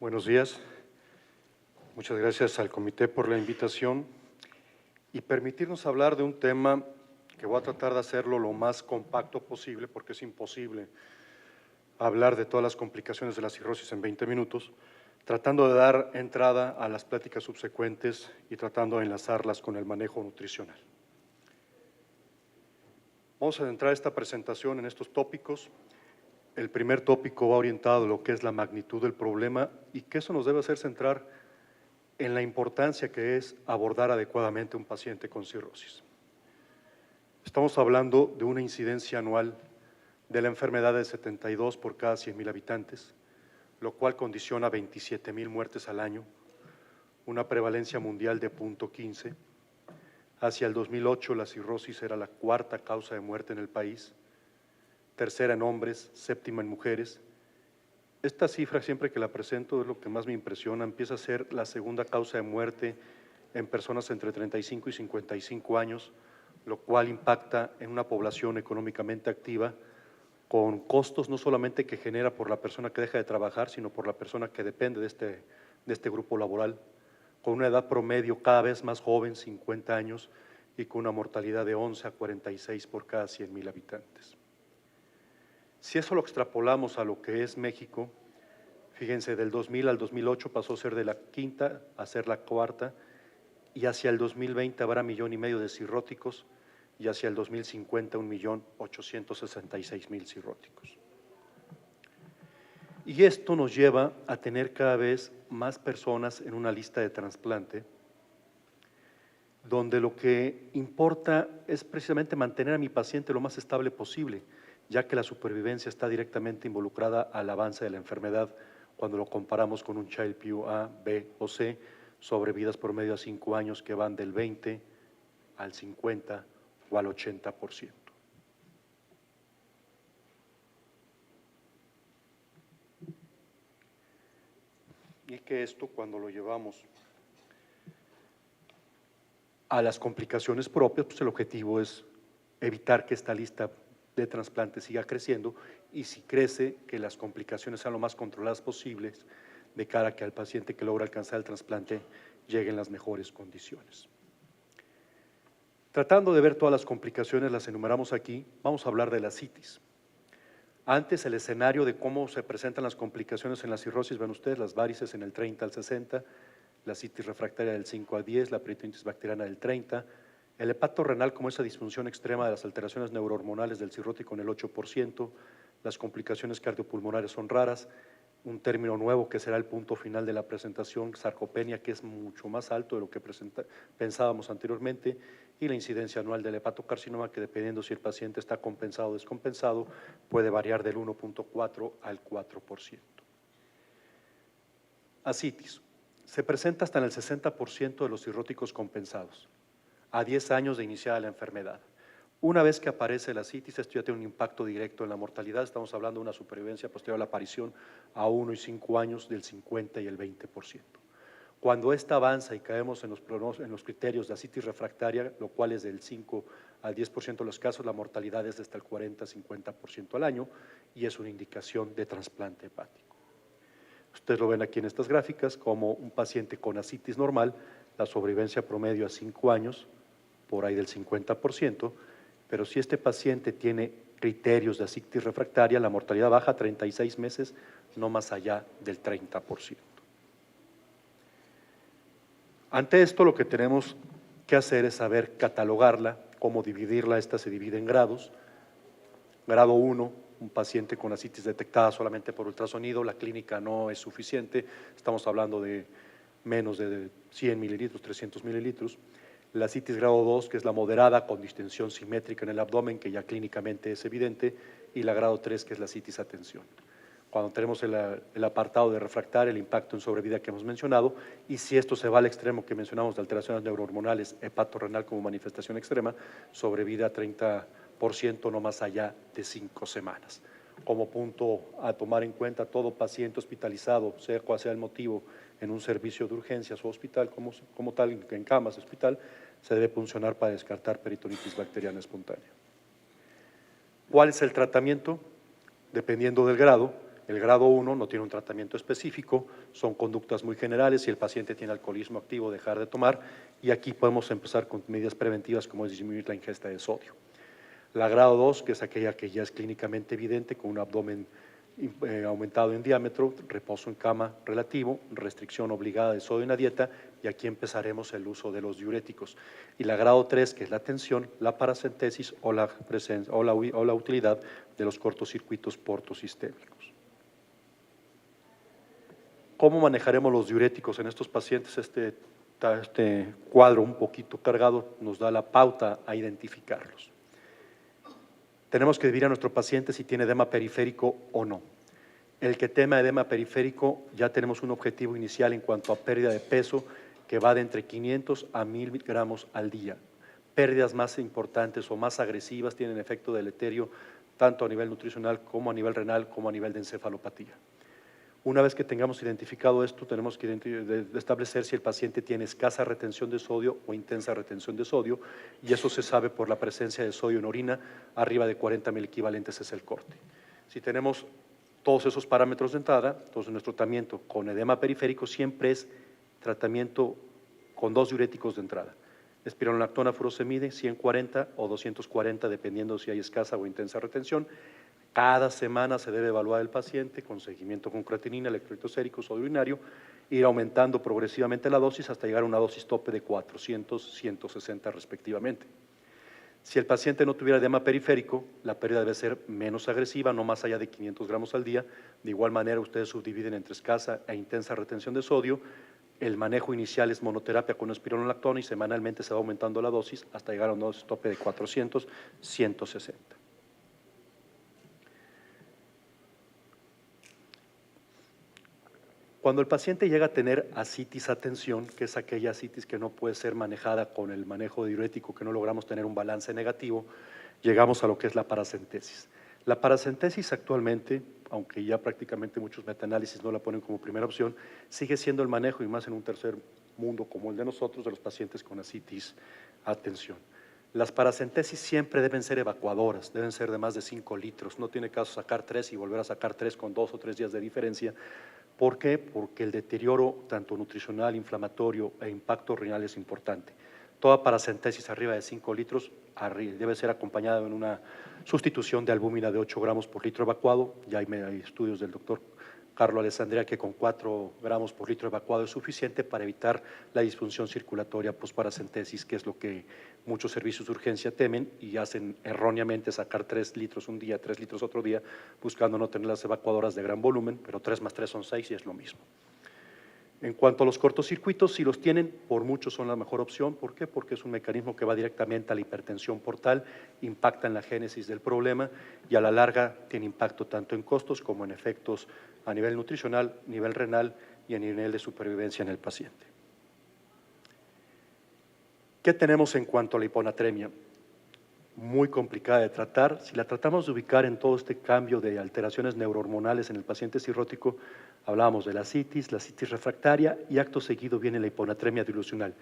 Buenos días. Muchas gracias al comité por la invitación y permitirnos hablar de un tema que voy a tratar de hacerlo lo más compacto posible, porque es imposible hablar de todas las complicaciones de la cirrosis en 20 minutos, tratando de dar entrada a las pláticas subsecuentes y tratando de enlazarlas con el manejo nutricional. Vamos a adentrar esta presentación en estos tópicos. El primer tópico va orientado a lo que es la magnitud del problema y que eso nos debe hacer centrar en la importancia que es abordar adecuadamente a un paciente con cirrosis. Estamos hablando de una incidencia anual de la enfermedad de 72 por cada 100,000 habitantes, lo cual condiciona 27,000 muertes al año, una prevalencia mundial de 0.15. Hacia el 2008 la cirrosis era la cuarta causa de muerte en el país, tercera en hombres, séptima en mujeres. Esta cifra, siempre que la presento, es lo que más me impresiona, empieza a ser la segunda causa de muerte en personas entre 35 y 55 años, lo cual impacta en una población económicamente activa, con costos no solamente que genera por la persona que deja de trabajar, sino por la persona que depende de este grupo laboral, con una edad promedio cada vez más joven, 50 años, y con una mortalidad de 11 a 46 por cada 100,000 habitantes. Si eso lo extrapolamos a lo que es México, fíjense, del 2000 al 2008 pasó a ser de la quinta a ser la cuarta, y hacia el 2020 habrá 1,5 millones de cirróticos, y hacia el 2050 1,866,000 cirróticos. Y esto nos lleva a tener cada vez más personas en una lista de trasplante, donde lo que importa es precisamente mantener a mi paciente lo más estable posible, ya que la supervivencia está directamente involucrada al avance de la enfermedad cuando lo comparamos con un Child-Pugh A, B o C, sobrevidas promedio a 5 años que van del 20 al 50 o al 80%. Y que esto, cuando lo llevamos a las complicaciones propias, pues el objetivo es evitar que esta lista de trasplantes siga creciendo, y si crece, que las complicaciones sean lo más controladas posibles de cara a que al paciente que logra alcanzar el trasplante llegue en las mejores condiciones. Tratando de ver todas las complicaciones, las enumeramos aquí. Vamos a hablar de la citis. Antes, el escenario de cómo se presentan las complicaciones en la cirrosis, ven ustedes, las varices en el 30 al 60, la citis refractaria del 5 a 10, la peritonitis bacteriana del 30, el hepato renal como esa disfunción extrema de las alteraciones neurohormonales del cirrótico en el 8%, las complicaciones cardiopulmonares son raras, un término nuevo que será el punto final de la presentación, sarcopenia, que es mucho más alto de lo que pensábamos anteriormente, y la incidencia anual del hepatocarcinoma, que dependiendo si el paciente está compensado o descompensado, puede variar del 1.4 al 4%. Ascitis. Se presenta hasta en el 60% de los cirróticos compensados, a 10 años de iniciada la enfermedad. Una vez que aparece la ascitis, esto ya tiene un impacto directo en la mortalidad. Estamos hablando de una supervivencia posterior a la aparición a 1 y 5 años del 50 y el 20%. Cuando esta avanza y caemos en los criterios de ascitis refractaria, lo cual es del 5 al 10% de los casos, la mortalidad es de hasta el 40-50% al año, y es una indicación de trasplante hepático. Ustedes lo ven aquí en estas gráficas, como un paciente con ascitis normal, la sobrevivencia promedio a 5 años, por ahí del 50%, pero si este paciente tiene criterios de ascitis refractaria, la mortalidad baja a 36 meses, no más allá del 30%. Ante esto, lo que tenemos que hacer es saber catalogarla, cómo dividirla. Esta se divide en grados. Grado 1, un paciente con ascitis detectada solamente por ultrasonido, la clínica no es suficiente, estamos hablando de menos de 100 mililitros, 300 mililitros. La ascitis grado 2, que es la moderada, con distensión simétrica en el abdomen, que ya clínicamente es evidente, y la grado 3, que es la ascitis a tensión. Cuando tenemos el apartado de refractaria, el impacto en sobrevida que hemos mencionado, y si esto se va al extremo que mencionamos de alteraciones neurohormonales, hepatorrenal como manifestación extrema, sobrevida 30%, no más allá de 5 semanas. Como punto a tomar en cuenta, todo paciente hospitalizado, sea cual sea el motivo, en un servicio de urgencias o hospital, como tal, en camas de hospital, se debe puncionar para descartar peritonitis bacteriana espontánea. ¿Cuál es el tratamiento? Dependiendo del grado, El grado 1 no tiene un tratamiento específico, son conductas muy generales. Si el paciente tiene alcoholismo activo, dejar de tomar, y aquí podemos empezar con medidas preventivas como es disminuir la ingesta de sodio. La grado 2, que es aquella que ya es clínicamente evidente, con un abdomen aumentado en diámetro, reposo en cama relativo, restricción obligada de sodio en la dieta, y aquí empezaremos el uso de los diuréticos. Y la grado 3, que es la tensión, la paracentesis o la utilidad de los cortocircuitos portosistémicos. ¿Cómo manejaremos los diuréticos en estos pacientes? Este cuadro un poquito cargado nos da la pauta a identificarlos. Tenemos que dividir a nuestro paciente si tiene edema periférico o no. El que tenga edema periférico, ya tenemos un objetivo inicial en cuanto a pérdida de peso que va de entre 500 a 1000 gramos al día. Pérdidas más importantes o más agresivas tienen efecto deleterio tanto a nivel nutricional como a nivel renal como a nivel de encefalopatía. Una vez que tengamos identificado esto, tenemos que establecer si el paciente tiene escasa retención de sodio o intensa retención de sodio, y eso se sabe por la presencia de sodio en orina. Arriba de 40.000 equivalentes es el corte. Si tenemos todos esos parámetros de entrada, entonces nuestro tratamiento con edema periférico siempre es tratamiento con 2 diuréticos de entrada. Espironolactona furosemide, 140 o 240, dependiendo si hay escasa o intensa retención. Cada semana se debe evaluar el paciente con seguimiento con creatinina, electrolitos séricos, sodio urinario, ir aumentando progresivamente la dosis hasta llegar a una dosis tope de 400, 160 respectivamente. Si el paciente no tuviera edema periférico, la pérdida debe ser menos agresiva, no más allá de 500 gramos al día. De igual manera, ustedes subdividen entre escasa e intensa retención de sodio. El manejo inicial es monoterapia con espironolactona y semanalmente se va aumentando la dosis hasta llegar a una dosis tope de 400, 160. Cuando el paciente llega a tener ascitis a tensión, que es aquella ascitis que no puede ser manejada con el manejo diurético, que no logramos tener un balance negativo, llegamos a lo que es la paracentesis. La paracentesis actualmente, aunque ya prácticamente muchos metaanálisis no la ponen como primera opción, sigue siendo el manejo, y más en un tercer mundo como el de nosotros, de los pacientes con ascitis a tensión. Las paracentesis siempre deben ser evacuadoras, deben ser de más de 5 litros. No tiene caso sacar 3 y volver a sacar 3 con 2 o 3 días de diferencia. ¿Por qué? Porque el deterioro tanto nutricional, inflamatorio e impacto renal es importante. Toda paracentesis arriba de 5 litros debe ser acompañada en una sustitución de albúmina de 8 gramos por litro evacuado. Ya hay estudios del doctor Carlo Alessandria que con 4 gramos por litro evacuado es suficiente para evitar la disfunción circulatoria posparacentesis, que es lo que muchos servicios de urgencia temen y hacen erróneamente sacar 3 litros un día, 3 litros otro día, buscando no tener las evacuadoras de gran volumen, pero 3 más 3 son 6 y es lo mismo. En cuanto a los cortocircuitos, si los tienen, por mucho son la mejor opción. ¿Por qué? Porque es un mecanismo que va directamente a la hipertensión portal, impacta en la génesis del problema y a la larga tiene impacto tanto en costos como en efectos a nivel nutricional, nivel renal y a nivel de supervivencia en el paciente. ¿Qué tenemos en cuanto a la hiponatremia? Muy complicada de tratar. Si la tratamos de ubicar en todo este cambio de alteraciones neurohormonales en el paciente cirrótico, hablábamos de la citis refractaria y acto seguido viene la hiponatremia dilucional.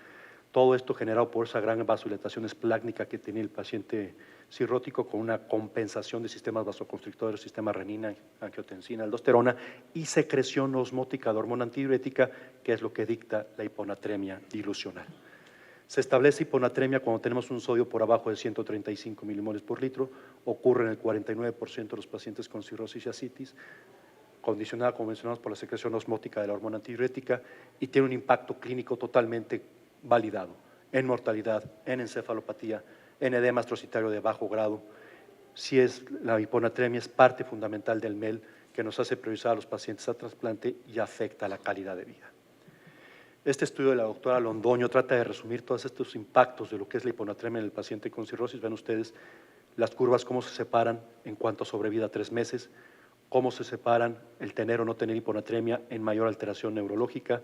Todo esto generado por esa gran vasodilatación esplácnica que tiene el paciente cirrótico con una compensación de sistemas vasoconstrictores, sistema renina, angiotensina, aldosterona y secreción osmótica de hormona antidiurética, que es lo que dicta la hiponatremia dilucional. Se establece hiponatremia cuando tenemos un sodio por abajo de 135 milimoles por litro, ocurre en el 49% de los pacientes con cirrosis y ascitis, condicionada, como mencionamos, por la secreción osmótica de la hormona antidiurética y tiene un impacto clínico totalmente validado en mortalidad, en encefalopatía, en edema astrocitario de bajo grado. Si es la hiponatremia es parte fundamental del MEL que nos hace priorizar a los pacientes a trasplante y afecta la calidad de vida. Este estudio de la doctora Londoño trata de resumir todos estos impactos de lo que es la hiponatremia en el paciente con cirrosis. Ven ustedes las curvas, cómo se separan en cuanto a sobrevida a 3 meses, cómo se separan el tener o no tener hiponatremia en mayor alteración neurológica,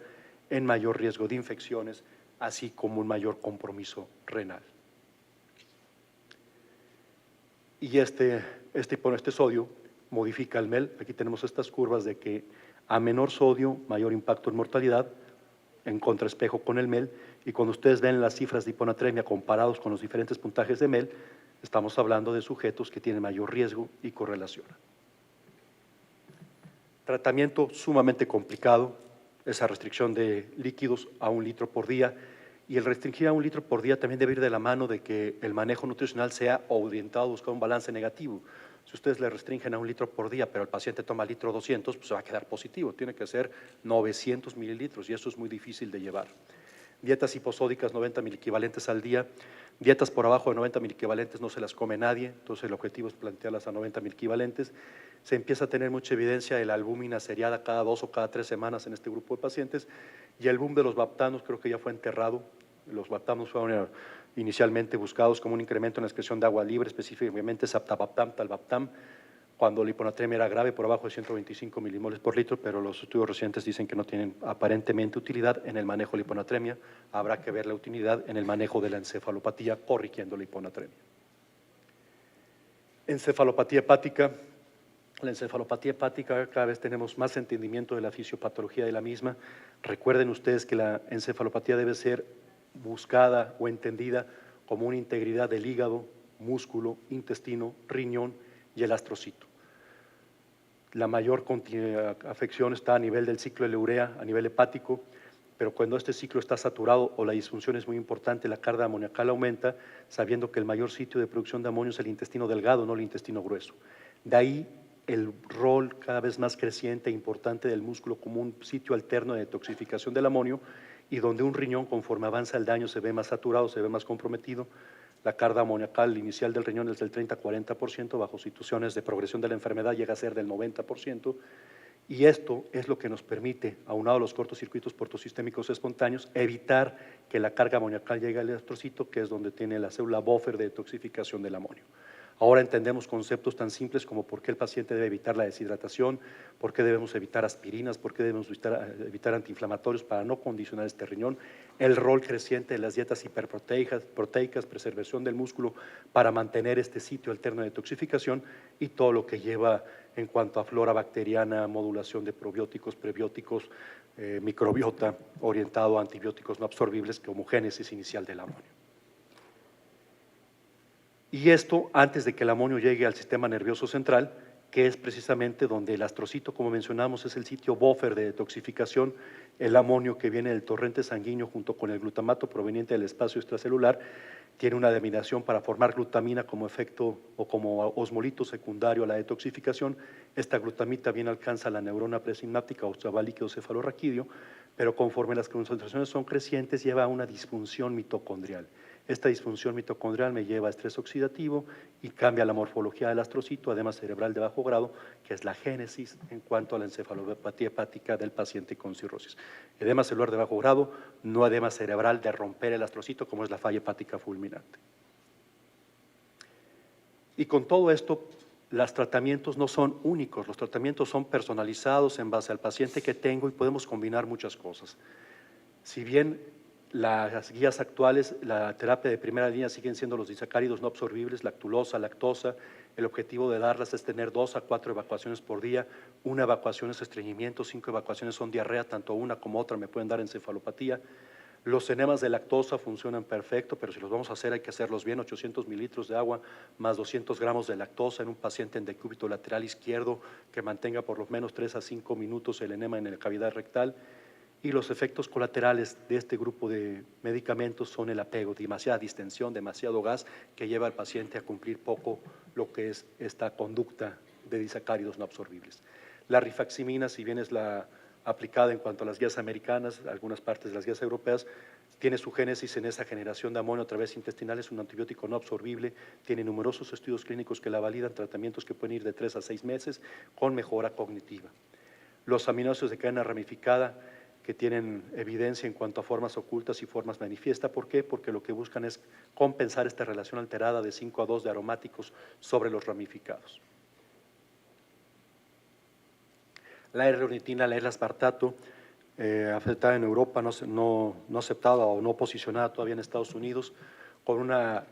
en mayor riesgo de infecciones, así como un mayor compromiso renal. Y este sodio modifica el MEL. Aquí tenemos estas curvas de que a menor sodio, mayor impacto en mortalidad, en contraespejo con el MEL, y cuando ustedes ven las cifras de hiponatremia comparados con los diferentes puntajes de MEL, estamos hablando de sujetos que tienen mayor riesgo y correlación. Tratamiento sumamente complicado, esa restricción de líquidos a 1 litro por día, y el restringir a 1 litro por día también debe ir de la mano de que el manejo nutricional sea orientado a buscar un balance negativo. Si ustedes le restringen a 1 litro por día, pero el paciente toma litro 200, pues se va a quedar positivo, tiene que ser 900 mililitros y eso es muy difícil de llevar. Dietas hiposódicas 90 miliequivalentes al día, dietas por abajo de 90 miliequivalentes no se las come nadie, entonces el objetivo es plantearlas a 90 miliequivalentes. Se empieza a tener mucha evidencia de la albúmina seriada cada 2 o cada 3 semanas en este grupo de pacientes y el boom de los baptanos creo que ya fue enterrado. Los baptanos fueron inicialmente buscados como un incremento en la excreción de agua libre, específicamente saptabaptam, talbaptam, cuando la hiponatremia era grave por abajo de 125 milimoles por litro, pero los estudios recientes dicen que no tienen aparentemente utilidad en el manejo de la hiponatremia. Habrá que ver la utilidad en el manejo de la encefalopatía corrigiendo la hiponatremia. Encefalopatía hepática. La encefalopatía hepática, cada vez tenemos más entendimiento de la fisiopatología de la misma. Recuerden ustedes que la encefalopatía debe ser buscada o entendida como una integridad del hígado, músculo, intestino, riñón y el astrocito. La mayor afección está a nivel del ciclo de la urea, a nivel hepático, pero cuando este ciclo está saturado o la disfunción es muy importante, la carga amoniacal aumenta, sabiendo que el mayor sitio de producción de amonio es el intestino delgado, no el intestino grueso. De ahí el rol cada vez más creciente e importante del músculo como un sitio alterno de detoxificación del amonio y donde un riñón, conforme avanza el daño, se ve más saturado, se ve más comprometido. La carga amoniacal inicial del riñón es del 30-40%, bajo situaciones de progresión de la enfermedad llega a ser del 90%, y esto es lo que nos permite, aunado a los cortocircuitos portosistémicos espontáneos, evitar que la carga amoniacal llegue al eritrocito, que es donde tiene la célula buffer de detoxificación del amonio. Ahora entendemos conceptos tan simples como por qué el paciente debe evitar la deshidratación, por qué debemos evitar aspirinas, por qué debemos evitar antiinflamatorios para no condicionar este riñón, el rol creciente de las dietas hiperproteicas, preservación del músculo para mantener este sitio alterno de detoxificación y todo lo que lleva en cuanto a flora bacteriana, modulación de probióticos, prebióticos, microbiota orientado a antibióticos no absorbibles como génesis inicial del amonio. Y esto antes de que el amonio llegue al sistema nervioso central, que es precisamente donde el astrocito, como mencionamos, es el sitio buffer de detoxificación. El amonio que viene del torrente sanguíneo junto con el glutamato proveniente del espacio extracelular tiene una deminación para formar glutamina como efecto o como osmolito secundario a la detoxificación. Esta glutamita bien alcanza la neurona presináptica o líquido cefalorraquídeo, pero conforme las concentraciones son crecientes lleva a una disfunción mitocondrial. Esta disfunción mitocondrial me lleva a estrés oxidativo y cambia la morfología del astrocito, edema cerebral de bajo grado, que es la génesis en cuanto a la encefalopatía hepática del paciente con cirrosis. Edema celular de bajo grado, no edema cerebral de romper el astrocito, como es la falla hepática fulminante. Y con todo esto, los tratamientos no son únicos, los tratamientos son personalizados en base al paciente que tengo y podemos combinar muchas cosas. Si bien las guías actuales, la terapia de primera línea siguen siendo los disacáridos no absorbibles, lactulosa, lactosa. El objetivo de darlas es tener 2 a 4 evacuaciones por día. Una evacuación es estreñimiento, 5 evacuaciones son diarrea, tanto una como otra me pueden dar encefalopatía. Los enemas de lactosa funcionan perfecto, pero si los vamos a hacer hay que hacerlos bien, 800 mililitros de agua más 200 gramos de lactosa en un paciente en decúbito lateral izquierdo que mantenga por lo menos 3 a 5 minutos el enema en la cavidad rectal. Y los efectos colaterales de este grupo de medicamentos son el apego, demasiada distensión, demasiado gas que lleva al paciente a cumplir poco lo que es esta conducta de disacáridos no absorbibles. La rifaximina, si bien es la aplicada en cuanto a las guías americanas, algunas partes de las guías europeas, tiene su génesis en esa generación de amonio a través intestinal, es un antibiótico no absorbible, tiene numerosos estudios clínicos que la validan, tratamientos que pueden ir de 3 a 6 meses con mejora cognitiva. Los aminoácidos de cadena ramificada, que tienen evidencia en cuanto a formas ocultas y formas manifiestas. ¿Por qué? Porque lo que buscan es compensar esta relación alterada de 5 a 2 de aromáticos sobre los ramificados. La R-ornitina, la L-aspartato, aceptada en Europa, no aceptada o no posicionada todavía en Estados Unidos, con una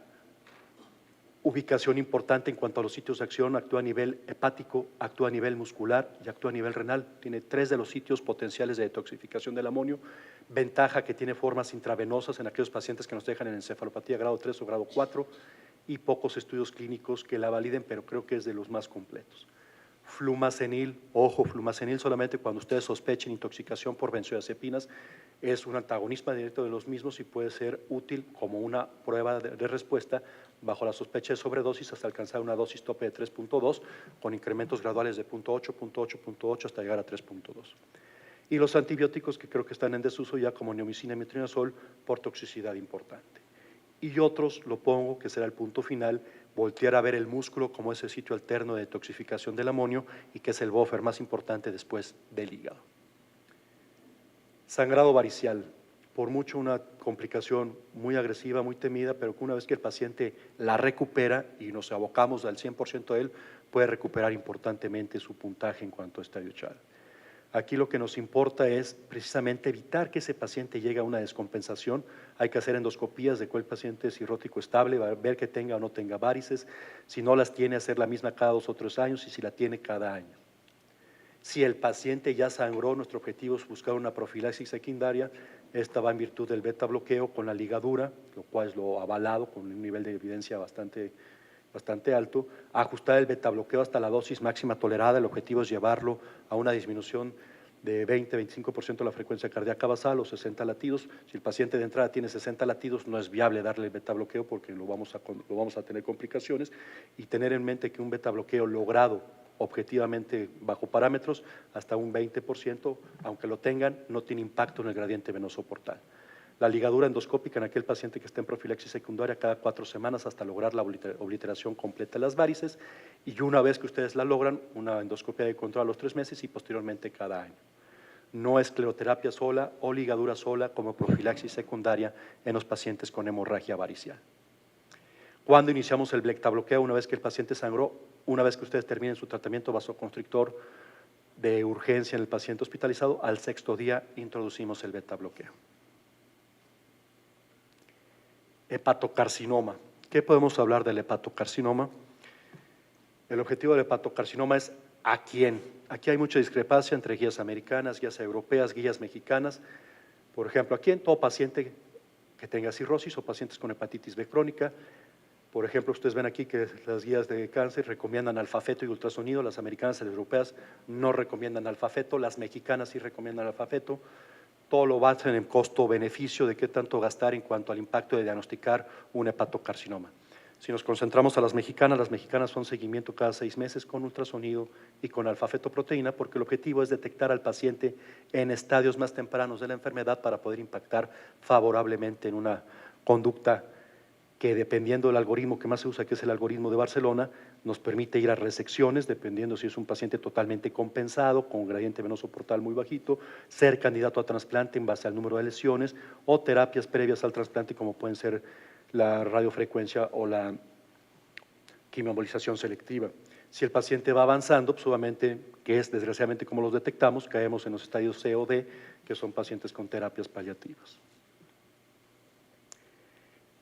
ubicación importante en cuanto a los sitios de acción, actúa a nivel hepático, actúa a nivel muscular y actúa a nivel renal. Tiene 3 de los sitios potenciales de detoxificación del amonio. Ventaja que tiene formas intravenosas en aquellos pacientes que nos dejan en encefalopatía grado 3 o grado 4 y pocos estudios clínicos que la validen, pero creo que es de los más completos. Flumazenil, ojo, flumazenil solamente cuando ustedes sospechen intoxicación por benzodiazepinas, es un antagonista directo de los mismos y puede ser útil como una prueba de respuesta bajo la sospecha de sobredosis hasta alcanzar una dosis tope de 3.2 con incrementos graduales de 0.8, 0.8, 0.8 hasta llegar a 3.2. Y los antibióticos que creo que están en desuso ya como neomicina y metronidazol por toxicidad importante. Y otros, lo pongo, que será el punto final, voltear a ver el músculo como ese sitio alterno de detoxificación del amonio y que es el buffer más importante después del hígado. Sangrado varicial, por mucho una complicación muy agresiva, muy temida, pero que una vez que el paciente la recupera y nos abocamos al 100% de él, puede recuperar importantemente su puntaje en cuanto a estadio Child. Aquí lo que nos importa es precisamente evitar que ese paciente llegue a una descompensación. Hay que hacer endoscopías de cuál paciente es cirrótico estable, ver que tenga o no tenga varices. Si no las tiene, hacer la misma cada 2 o 3 años y si la tiene cada año. Si el paciente ya sangró, nuestro objetivo es buscar una profilaxis secundaria. Esta va en virtud del beta bloqueo con la ligadura, lo cual es lo avalado con un nivel de evidencia bastante alto, ajustar el beta bloqueo hasta la dosis máxima tolerada. El objetivo es llevarlo a una disminución de 20-25% de la frecuencia cardíaca basal o 60 latidos. Si el paciente de entrada tiene 60 latidos, no es viable darle el beta bloqueo porque lo vamos a tener complicaciones, y tener en mente que un beta bloqueo logrado objetivamente bajo parámetros hasta un 20%, aunque lo tengan, no tiene impacto en el gradiente venoso portal. La ligadura endoscópica en aquel paciente que está en profilaxis secundaria cada 4 semanas hasta lograr la obliteración completa de las varices, y una vez que ustedes la logran, una endoscopia de control a los 3 meses y posteriormente cada año. No escleroterapia sola o ligadura sola como profilaxis secundaria en los pacientes con hemorragia varicial. ¿Cuándo iniciamos el beta bloqueo? Una vez que el paciente sangró, una vez que ustedes terminen su tratamiento vasoconstrictor de urgencia en el paciente hospitalizado, al 6º día introducimos el beta bloqueo. Hepatocarcinoma. ¿Qué podemos hablar del hepatocarcinoma? El objetivo del hepatocarcinoma es ¿a quién? Aquí hay mucha discrepancia entre guías americanas, guías europeas, guías mexicanas. Por ejemplo, ¿a quién? Todo paciente que tenga cirrosis o pacientes con hepatitis B crónica. Por ejemplo, ustedes ven aquí que las guías de cáncer recomiendan alfafeto y ultrasonido. Las americanas y las europeas no recomiendan alfafeto, las mexicanas sí recomiendan alfafeto. Todo lo basan en costo-beneficio de qué tanto gastar en cuanto al impacto de diagnosticar un hepatocarcinoma. Si nos concentramos a las mexicanas son seguimiento cada 6 meses con ultrasonido y con alfa-fetoproteína, porque el objetivo es detectar al paciente en estadios más tempranos de la enfermedad para poder impactar favorablemente en una conducta que, dependiendo del algoritmo que más se usa, que es el algoritmo de Barcelona, nos permite ir a resecciones, dependiendo si es un paciente totalmente compensado, con gradiente venoso portal muy bajito, ser candidato a trasplante en base al número de lesiones, o terapias previas al trasplante, como pueden ser la radiofrecuencia o la quimioembolización selectiva. Si el paciente va avanzando, pues obviamente, que es desgraciadamente como los detectamos, caemos en los estadios C o D, que son pacientes con terapias paliativas.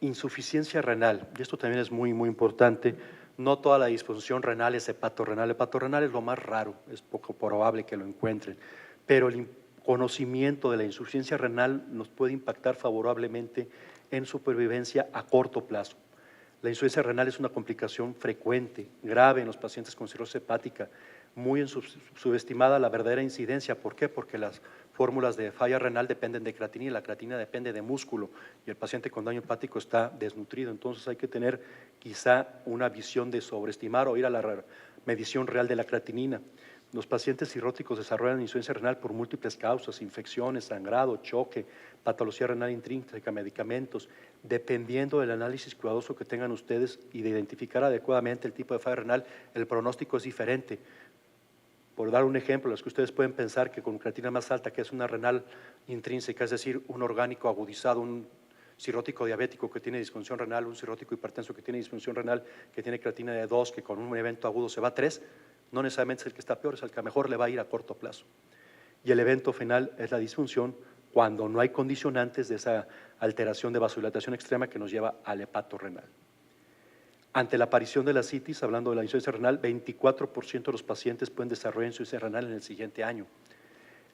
Insuficiencia renal, y esto también es muy importante. No toda la disfunción renal es hepatorrenal. Hepatorrenal es lo más raro, es poco probable que lo encuentren, pero el conocimiento de la insuficiencia renal nos puede impactar favorablemente en supervivencia a corto plazo. La insuficiencia renal es una complicación frecuente, grave en los pacientes con cirrosis hepática, muy subestimada la verdadera incidencia. ¿Por qué? Porque las fórmulas de falla renal dependen de creatinina, la creatinina depende de músculo y el paciente con daño hepático está desnutrido. Entonces hay que tener quizá una visión de sobreestimar o ir a la medición real de la creatinina. Los pacientes cirróticos desarrollan insuficiencia renal por múltiples causas: infecciones, sangrado, choque, patología renal intrínseca, medicamentos. Dependiendo del análisis cuidadoso que tengan ustedes y de identificar adecuadamente el tipo de falla renal, el pronóstico es diferente. Por dar un ejemplo, los que ustedes pueden pensar que con creatina más alta, que es una renal intrínseca, es decir, un orgánico agudizado, un cirrótico diabético que tiene disfunción renal, un cirrótico hipertenso que tiene disfunción renal, que tiene creatina de 2, que con un evento agudo se va a 3, no necesariamente es el que está peor, es el que mejor le va a ir a corto plazo. Y el evento final es la disfunción cuando no hay condicionantes de esa alteración de vasodilatación extrema que nos lleva al hepatorrenal. Ante la aparición de la citis, hablando de la insuficiencia renal, 24% de los pacientes pueden desarrollar insuficiencia renal en el siguiente año.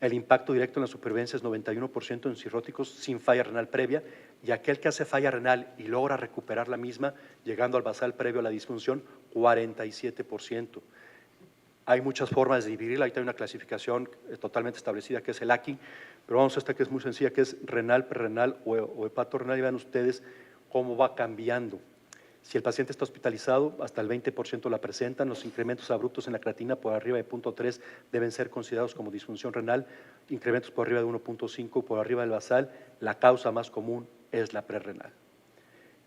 El impacto directo en la supervivencia es 91% en cirróticos sin falla renal previa, y aquel que hace falla renal y logra recuperar la misma, llegando al basal previo a la disfunción, 47%. Hay muchas formas de dividirla, ahorita hay una clasificación totalmente establecida que es el AQI, pero vamos a esta que es muy sencilla, que es renal, prerrenal o hepatorrenal, y vean ustedes cómo va cambiando. Si el paciente está hospitalizado, hasta el 20% la presentan. Los incrementos abruptos en la creatina por arriba de 0.3 deben ser considerados como disfunción renal. Incrementos por arriba de 1.5 por arriba del basal, la causa más común es la prerrenal.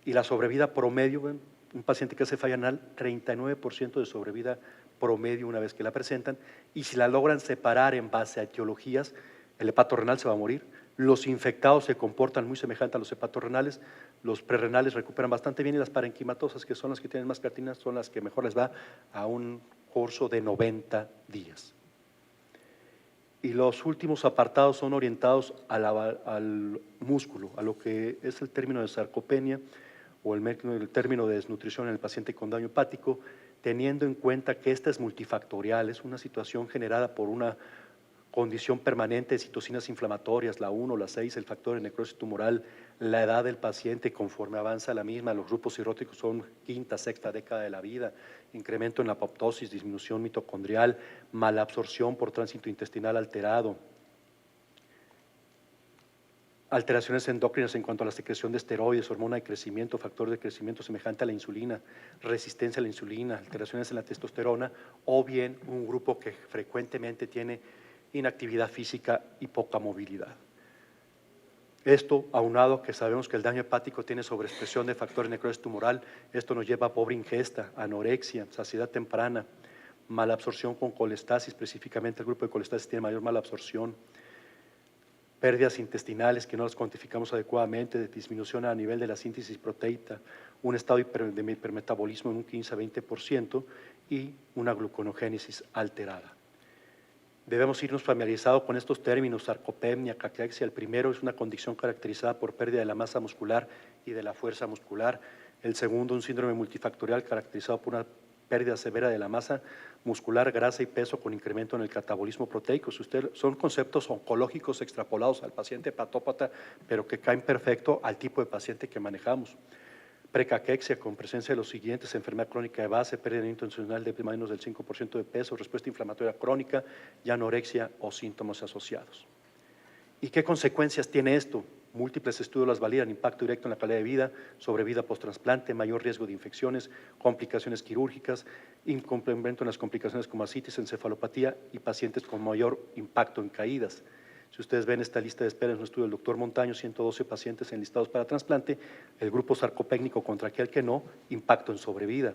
Y la sobrevida promedio, un paciente que hace falla anal, 39% de sobrevida promedio una vez que la presentan, y si la logran separar en base a etiologías, el hepatorrenal se va a morir. Los infectados se comportan muy semejante a los hepatorrenales, los prerrenales recuperan bastante bien y las parenquimatosas, que son las que tienen más creatina, son las que mejor les va a un curso de 90 días. Y los últimos apartados son orientados al músculo, a lo que es el término de sarcopenia o el término de desnutrición en el paciente con daño hepático, teniendo en cuenta que esta es multifactorial, es una situación generada por una condición permanente de citocinas inflamatorias, la 1, la 6, el factor de necrosis tumoral, la edad del paciente conforme avanza la misma, los grupos cirróticos son quinta, sexta década de la vida, incremento en la apoptosis, disminución mitocondrial, malabsorción por tránsito intestinal alterado, alteraciones endócrinas en cuanto a la secreción de esteroides, hormona de crecimiento, factor de crecimiento semejante a la insulina, resistencia a la insulina, alteraciones en la testosterona, o bien un grupo que frecuentemente tiene inactividad física y poca movilidad. Esto, aunado que sabemos que el daño hepático tiene sobreexpresión de factores de necrosis tumoral, esto nos lleva a pobre ingesta, anorexia, saciedad temprana, malabsorción con colestasis, específicamente el grupo de colestasis tiene mayor malabsorción, pérdidas intestinales que no las cuantificamos adecuadamente, disminución a nivel de la síntesis proteica, un estado de hipermetabolismo en un 15 a 20% y una gluconogénesis alterada. Debemos irnos familiarizados con estos términos, sarcopenia, caquexia. El primero es una condición caracterizada por pérdida de la masa muscular y de la fuerza muscular. El segundo, un síndrome multifactorial caracterizado por una pérdida severa de la masa muscular, grasa y peso con incremento en el catabolismo proteico. Son conceptos oncológicos extrapolados al paciente hepatópata, pero que caen perfecto al tipo de paciente que manejamos. Precaquexia con presencia de los siguientes: enfermedad crónica de base, pérdida intencional de menos del 5% de peso, respuesta inflamatoria crónica y anorexia o síntomas asociados. ¿Y qué consecuencias tiene esto? Múltiples estudios las validan: impacto directo en la calidad de vida, sobrevida post-trasplante, mayor riesgo de infecciones, complicaciones quirúrgicas, incremento en las complicaciones como ascitis, encefalopatía y pacientes con mayor impacto en caídas. Si ustedes ven esta lista de espera en un estudio del doctor Montaño, 112 pacientes enlistados para trasplante, el grupo sarcopénico contra aquel que no, impacto en sobrevida.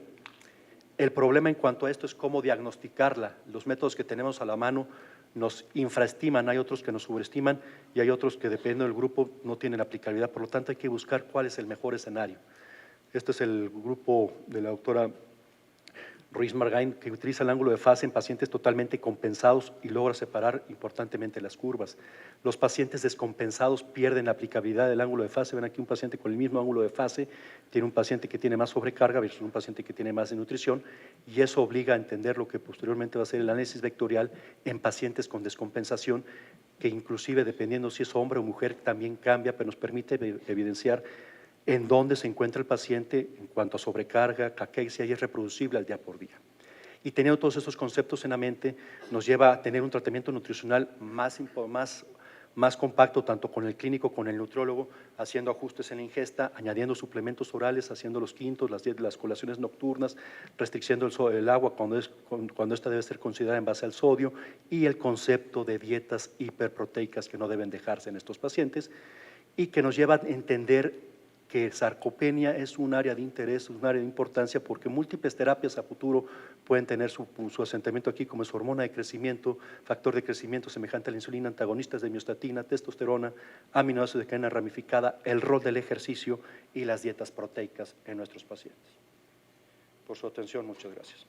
El problema en cuanto a esto es cómo diagnosticarla. Los métodos que tenemos a la mano nos infraestiman, hay otros que nos sobreestiman y hay otros que, dependiendo del grupo, no tienen aplicabilidad. Por lo tanto, hay que buscar cuál es el mejor escenario. Este es el grupo de la doctora Ruiz Margain, que utiliza el ángulo de fase en pacientes totalmente compensados y logra separar importantemente las curvas. Los pacientes descompensados pierden la aplicabilidad del ángulo de fase. Ven aquí un paciente con el mismo ángulo de fase, tiene un paciente que tiene más sobrecarga versus un paciente que tiene más de nutrición, y eso obliga a entender lo que posteriormente va a ser el análisis vectorial en pacientes con descompensación, que inclusive dependiendo si es hombre o mujer también cambia, pero nos permite evidenciar en dónde se encuentra el paciente en cuanto a sobrecarga, caquexia, y es reproducible al día por día. Y teniendo todos estos conceptos en la mente, nos lleva a tener un tratamiento nutricional más compacto, tanto con el clínico, con el nutriólogo, haciendo ajustes en la ingesta, añadiendo suplementos orales, haciendo los quintos, las colaciones nocturnas, restricciendo el agua cuando esta debe ser considerada en base al sodio, y el concepto de dietas hiperproteicas que no deben dejarse en estos pacientes, y que nos lleva a entender que sarcopenia es un área de interés, un área de importancia, porque múltiples terapias a futuro pueden tener su asentamiento aquí, como es hormona de crecimiento, factor de crecimiento semejante a la insulina, antagonistas de miostatina, testosterona, aminoácidos de cadena ramificada, el rol del ejercicio y las dietas proteicas en nuestros pacientes. Por su atención, muchas gracias.